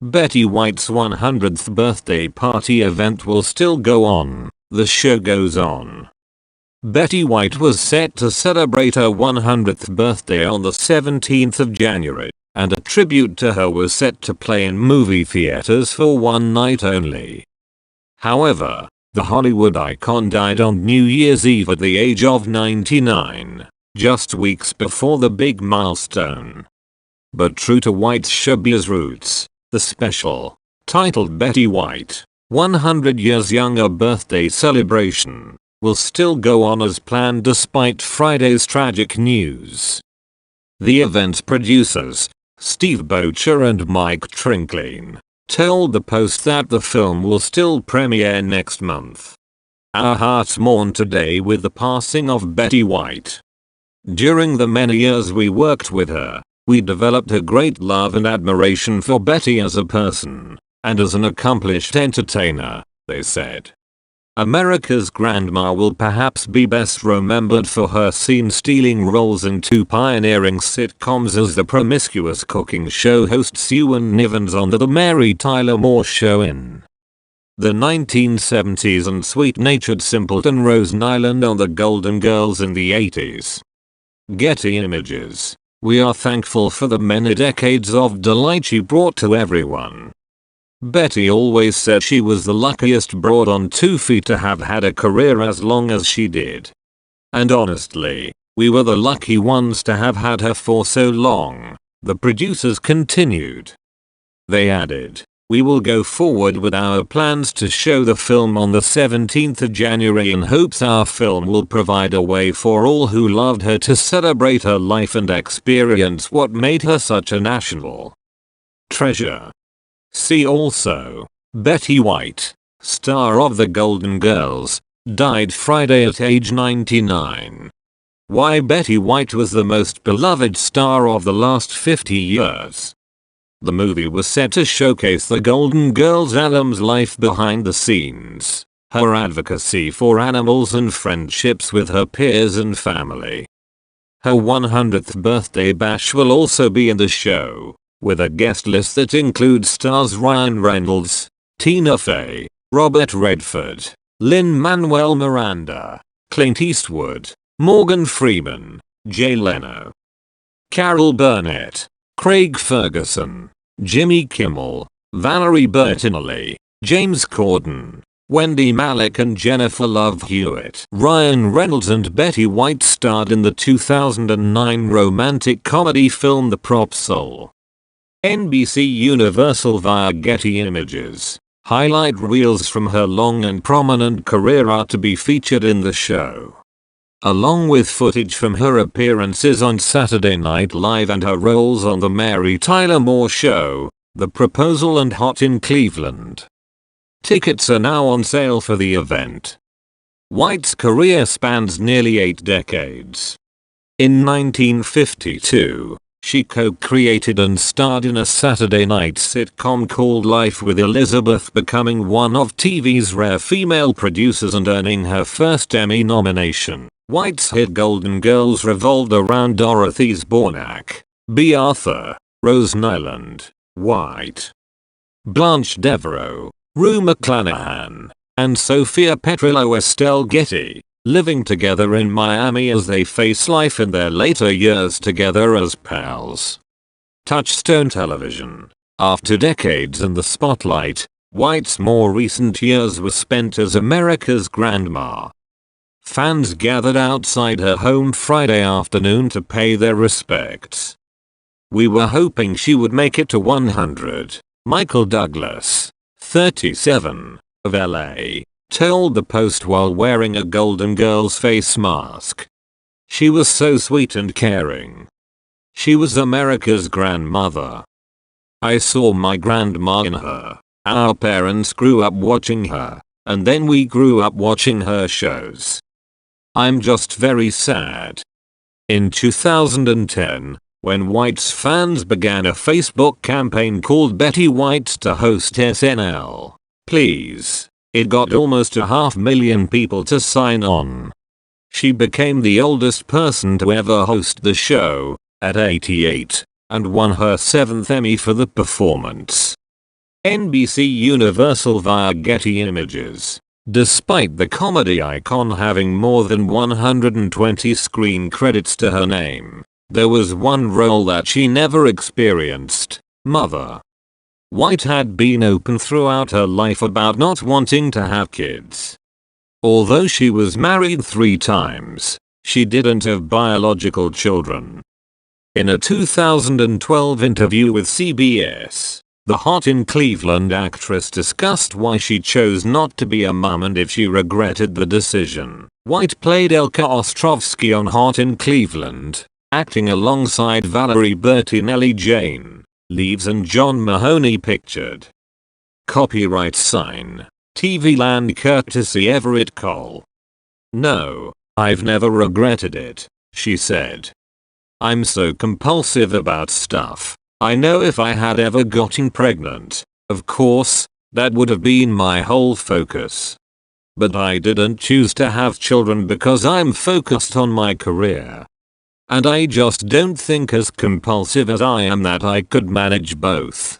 Betty White's 100th birthday party event will still go on. The show goes on. Betty White was set to celebrate her 100th birthday on the 17th of January, and a tribute to her was set to play in movie theaters for one night only. However, the Hollywood icon died on New Year's Eve at the age of 99, just weeks before the big milestone. But true to White's showbiz roots, the special, titled Betty White, 100 Years Younger birthday celebration, will still go on as planned despite Friday's tragic news. The event's producers, Steve Boettcher and Mike Trinklein, told the Post that the film will still premiere next month. Our hearts mourn today with the passing of Betty White. During the many years we worked with her, we developed a great love and admiration for Betty as a person, and as an accomplished entertainer, they said. America's grandma will perhaps be best remembered for her scene-stealing roles in two pioneering sitcoms as the promiscuous cooking show host Sue and Nivens on The Mary Tyler Moore Show in the 1970s and sweet-natured simpleton Rose Nyland on The Golden Girls in the 80s. Getty Images. We are thankful for the many decades of delight she brought to everyone. Betty always said she was the luckiest broad on 2 feet to have had a career as long as she did. And honestly, we were the lucky ones to have had her for so long, the producers continued. They added, we will go forward with our plans to show the film on the 17th of January in hopes our film will provide a way for all who loved her to celebrate her life and experience what made her such a national treasure. See also, Betty White, star of The Golden Girls, died Friday at age 99. Why Betty White was the most beloved star of the last 50 years. The movie was set to showcase the Golden Girls alum's life behind the scenes, her advocacy for animals and friendships with her peers and family. Her 100th birthday bash will also be in the show, with a guest list that includes stars Ryan Reynolds, Tina Fey, Robert Redford, Lin-Manuel Miranda, Clint Eastwood, Morgan Freeman, Jay Leno, Carol Burnett, Craig Ferguson, Jimmy Kimmel, Valerie Bertinelli, James Corden, Wendy Malick and Jennifer Love Hewitt. Ryan Reynolds and Betty White starred in the 2009 romantic comedy film The Prop Soul. NBC Universal via Getty Images. Highlight reels from her long and prominent career are to be featured in the show, along with footage from her appearances on Saturday Night Live and her roles on The Mary Tyler Moore Show, The Proposal and Hot in Cleveland. Tickets are now on sale for the event. White's career spans nearly 8 decades. In 1952, she co-created and starred in a Saturday night sitcom called Life with Elizabeth, becoming one of TV's rare female producers and earning her first Emmy nomination. White's hit Golden Girls revolved around Dorothy Zbornak, B. Arthur, Rose Nyland, White, Blanche Devereaux, Rue McClanahan, and Sophia Petrillo Estelle Getty, living together in Miami as they face life in their later years together as pals. Touchstone Television. After decades in the spotlight, White's more recent years were spent as America's grandma. Fans gathered outside her home Friday afternoon to pay their respects. We were hoping she would make it to 100, Michael Douglas, 37, of LA, told the Post while wearing a Golden Girls face mask. She was so sweet and caring. She was America's grandmother. I saw my grandma in her. Our parents grew up watching her, and then we grew up watching her shows. I'm just very sad. In 2010, when White's fans began a Facebook campaign called Betty White to host SNL, Please, it got almost 500,000 people to sign on. She became the oldest person to ever host the show, at 88, and won her 7th Emmy for the performance. NBC Universal via Getty Images. Despite the comedy icon having more than 120 screen credits to her name, there was one role that she never experienced: mother. White had been open throughout her life about not wanting to have kids. Although she was married 3 times, she didn't have biological children. In a 2012 interview with CBS, the Hot in Cleveland actress discussed why she chose not to be a mum and if she regretted the decision. White played Elka Ostrovsky on Hot in Cleveland, acting alongside Valerie Bertinelli, Jane Leaves and John Mahoney pictured. Copyright sign, TV Land courtesy Everett Cole. "No, I've never regretted it," she said. "I'm so compulsive about stuff. I know if I had ever gotten pregnant, of course, that would have been my whole focus. But I didn't choose to have children because I'm focused on my career. And I just don't think as compulsive as I am that I could manage both."